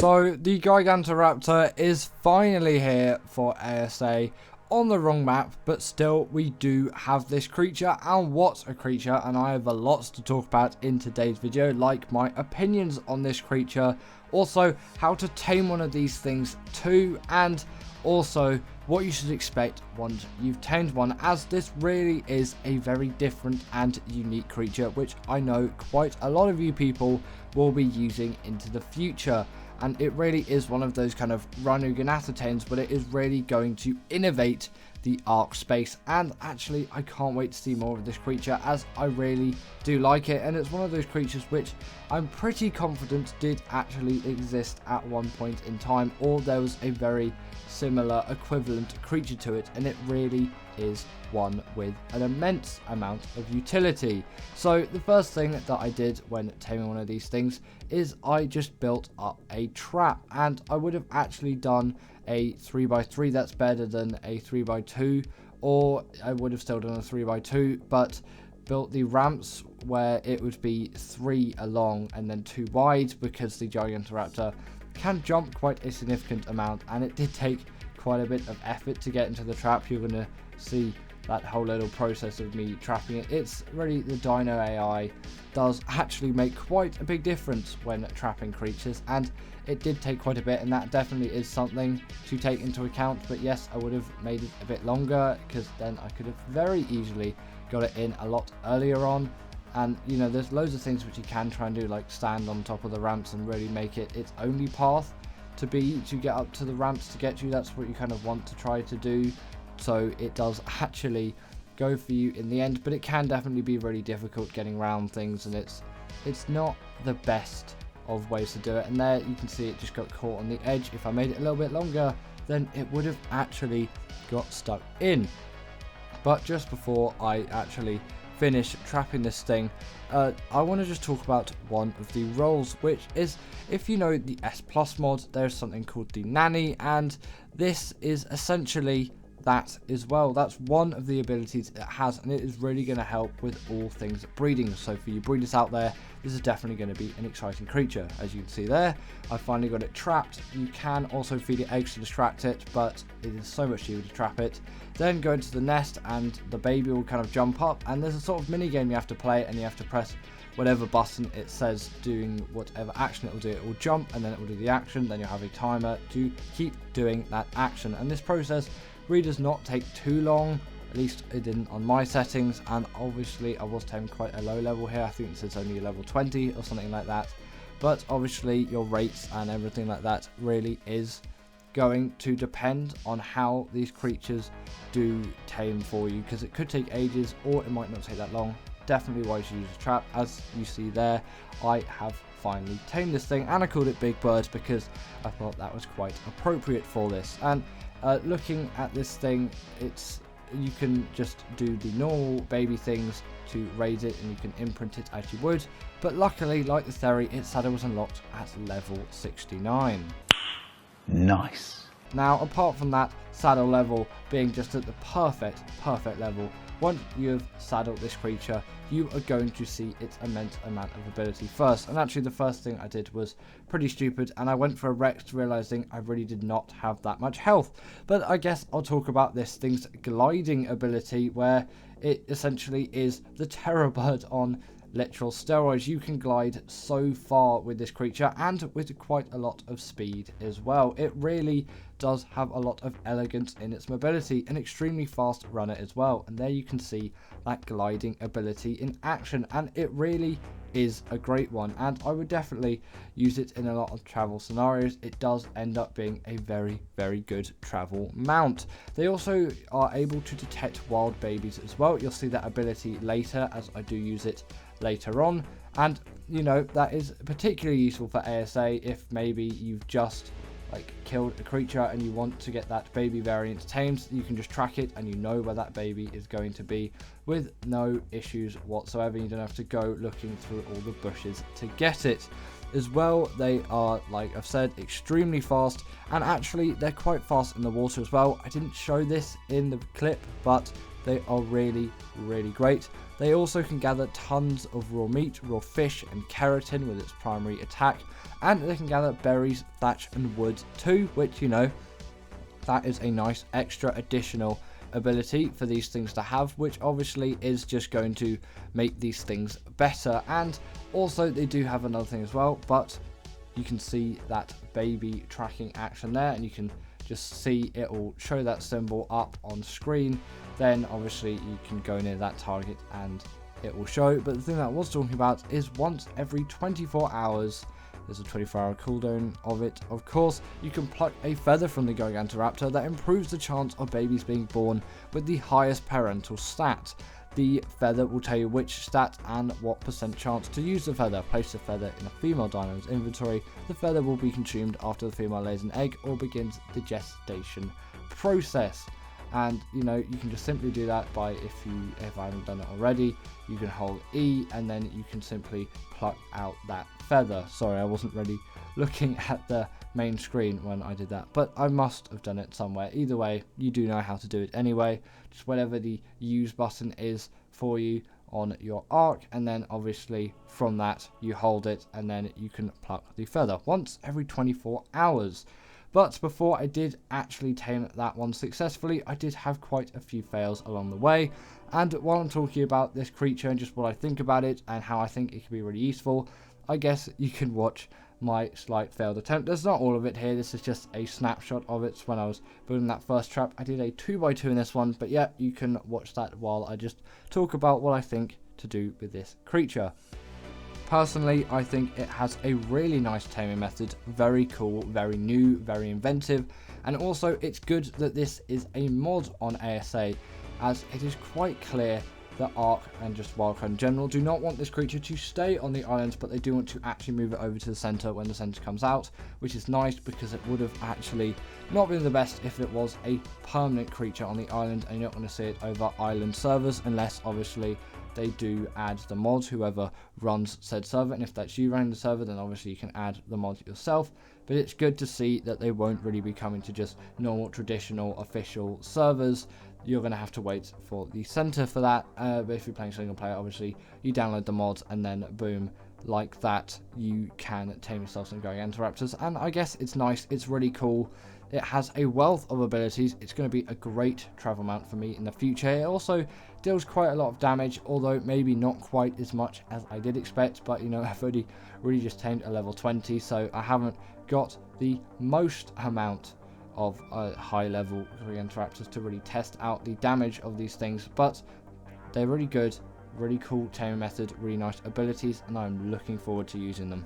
So the Gigantoraptor is finally here for ASA on the wrong map, but still we do have this creature, and what a creature. And I have a lot to talk about in today's video, like my opinions on this creature, also how to tame one of these things too, and also what you should expect once you've tamed one, as this really is a very different and unique creature which I know quite a lot of you people will be using into the future. And it really is one of those kind of Raasclark tames, but it is really going to innovate the Ark space. And actually, I can't wait to see more of this creature, as I really do like it. And it's one of those creatures which I'm pretty confident did actually exist at one point in time, or there was a very similar equivalent creature to it, and it really is one with an immense amount of utility. So the first thing that I did when taming one of these things is I just built up a trap, and I would have actually done a 3x3. That's better than a 3x2, or I would have still done a 3x2, but built the ramps where it would be 3 along and then 2 wide, because the Gigantoraptor can jump quite a significant amount, and it did take quite a bit of effort to get into the trap. You're going to see that whole little process of me trapping it. It's really, the Dino AI does actually make quite a big difference when trapping creatures, and it did take quite a bit, and that definitely is something to take into account. But yes, I would have made it a bit longer, because then I could have very easily got it in a lot earlier on. And you know, there's loads of things which you can try and do, like stand on top of the ramps and really make it its only path to get up to the ramps to get you. That's what you kind of want to try to do, so it does actually go for you in the end. But it can definitely be really difficult getting around things, and it's not the best of ways to do it. And there you can see it just got caught on the edge. If I made it a little bit longer, then it would have actually got stuck in. But just before I actually finish trapping this thing, I want to just talk about one of the roles, which is, if you know the S Plus mod, there's something called the Nanny, and this is essentially that as well. That's one of the abilities it has, and it is really going to help with all things breeding. So for you breeders out there, this is definitely going to be an exciting creature. As you can see there, I finally got it trapped. You can also feed it eggs to distract it, but it is so much cheaper to trap it. Then go into the nest, and the baby will kind of jump up, and there's a sort of mini game you have to play, and you have to press whatever button it says doing whatever action it will do. It will jump, and then it will do the action. Then you'll have a timer to keep doing that action, and this process really does not take too long. At least it didn't on my settings, and obviously I was taming quite a low level here. I think it says only level 20 or something like that, but obviously your rates and everything like that really is going to depend on how these creatures do tame for you, because it could take ages or it might not take that long. Definitely wise to use a trap. As you see there, I have finally tamed this thing, and I called it Big Bird because I thought that was quite appropriate for this. And looking at this thing, you can just do the normal baby things to raise it, and you can imprint it as you would, but luckily, like the Theory, its saddle was unlocked at level 69. Nice. Now, apart from that saddle level being just at the perfect level, once you have saddled this creature, you are going to see its immense amount of ability first. And actually, the first thing I did was pretty stupid, and I went for a Rex, realizing I really did not have that much health. But I guess I'll talk about this thing's gliding ability, where it essentially is the Terror Bird on literal steroids. You can glide so far with this creature, and with quite a lot of speed as well. It really does have a lot of elegance in its mobility, an extremely fast runner as well. And there you can see that gliding ability in action, and it really is a great one, and I would definitely use it in a lot of travel scenarios. It does end up being a very good travel mount. They also are able to detect wild babies as well. You'll see that ability later, as I do use it later on, and you know, that is particularly useful for ASA if maybe you've just killed a creature and you want to get that baby variant tamed. You can just track it, and you know where that baby is going to be with no issues whatsoever. You don't have to go looking through all the bushes to get it. As well, they are, like I've said, extremely fast, and actually they're quite fast in the water as well. I didn't show this in the clip, but they are really, really great. They also can gather tons of raw meat, raw fish, and keratin with its primary attack, and they can gather berries, thatch, and wood too, which, you know, that is a nice extra additional ability for these things to have, which obviously is just going to make these things better. And also they do have another thing as well, but you can see that baby tracking action there, and you can just see it will show that symbol up on screen. Then obviously you can go near that target and it will show. But the thing that I was talking about is once every 24 hours, there's a 24-hour cooldown of it. Of course, you can pluck a feather from the Gigantoraptor that improves the chance of babies being born with the highest parental stat. The feather will tell you which stat and what % chance to use the feather. Place the feather in a female dino's inventory. The feather will be consumed after the female lays an egg or begins the gestation process. And you know, you can just simply do that by, if I haven't done it already, you can hold E and then you can simply pluck out that feather. Sorry, I wasn't really looking at the main screen when I did that, but I must have done it somewhere. Either way, you do know how to do it anyway. Just whatever the use button is for you on your arc, and then obviously from that you hold it and then you can pluck the feather once every 24 hours. But before I did actually tame that one successfully, I did have quite a few fails along the way. And while I'm talking about this creature and just what I think about it and how I think it could be really useful, I guess you can watch my slight failed attempt. There's not all of it here, this is just a snapshot of it when I was building that first trap. I did a 2x2 in this one, but yeah, you can watch that while I just talk about what I think to do with this creature. Personally, I think it has a really nice taming method, very cool, very new, very inventive, and also it's good that this is a mod on ASA, as it is quite clear that Ark and just Wildcard in general do not want this creature to stay on the island, but they do want to actually move it over to the center when the center comes out, which is nice because it would have actually not been the best if it was a permanent creature on the island, and you don't want to see it over island servers unless obviously they do add the mods, whoever runs said server, and if that's you running the server, then obviously you can add the mod yourself. But it's good to see that they won't really be coming to just normal traditional official servers. You're going to have to wait for the center for that, but if you're playing single player, obviously you download the mods and then boom, like that, you can tame yourself some Gigantoraptors. And I guess it's nice, it's really cool. It has a wealth of abilities. It's going to be a great travel mount for me in the future. It also deals quite a lot of damage, although maybe not quite as much as I did expect. But you know, I've already really just tamed a level 20, so I haven't got the most amount of high level Gigantoraptors to really test out the damage of these things. But they're really good, really cool taming method, really nice abilities, and I'm looking forward to using them.